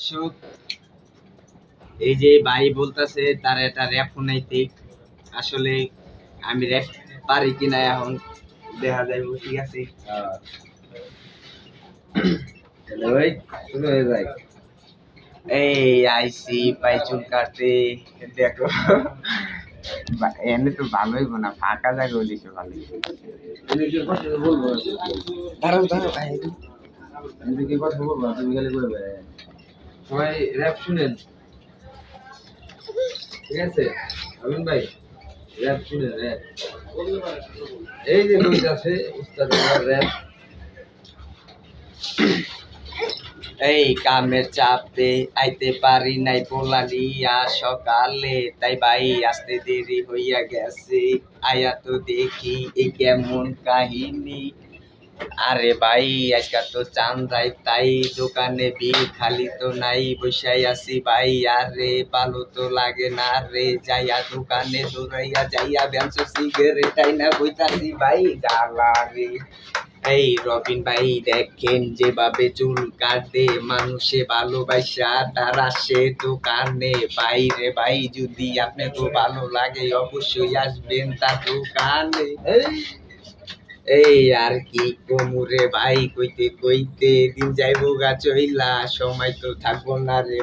সুখ এই যে ভাই বলতেছে তার একটা র্যাপ শোনাইতে, আসলে আমি র্যাপ পারি কিনা এখন দেখা যাইব। ঠিক আছে, ভাই শুরু হয়ে যায়। এই আইসি পাই চুল কাটতে, দেখো এমনি তো ভালো হইব না, ফাঁকা জায়গা হইলে ভালো। বলবো দাঁড়াও দাঁড়াও, এদিকে কথা বলবো, তুমি খালি করবে। সবাই র্যাপ শুনেন, ঠিক আছে? আমিন ভাই র্যাপ শুনেন, র্যাপ এই যে বই আছে উস্তাদ র্যাপ। এই কামের চাপে আইতে পারি নাই পোলালিয়া সকালে, তাই ভাই আসতে দেরি হইয়া গেছে, আয়া তো দেখি এই কেমন কাহিনী। আরে ভাই আজকাল তো চান্দাই তাই দোকানে ভিড় খালি তো নাই, বসাই আছি ভাই আরে ভালো তো লাগে না রে, যাইয়া দোকানে দৌড়াইয়া যাইয়া বেঞ্চো সিগারেট আইনা বইতাছি ভাই জ্বালা রে। এই রবিন ভাই দেখেন যেভাবে চুল কাটে মানুষে ভালোবাসা তার আসে দোকানে, বাইরে ভাই যদি আপনাকে ভালো লাগে অবশ্যই আসবেন তার দোকানে। এই আর কি কমুরে ভাই, কইতে কইতে দিন যাইবো গা চইলা, সময় তো থাকবো না রে।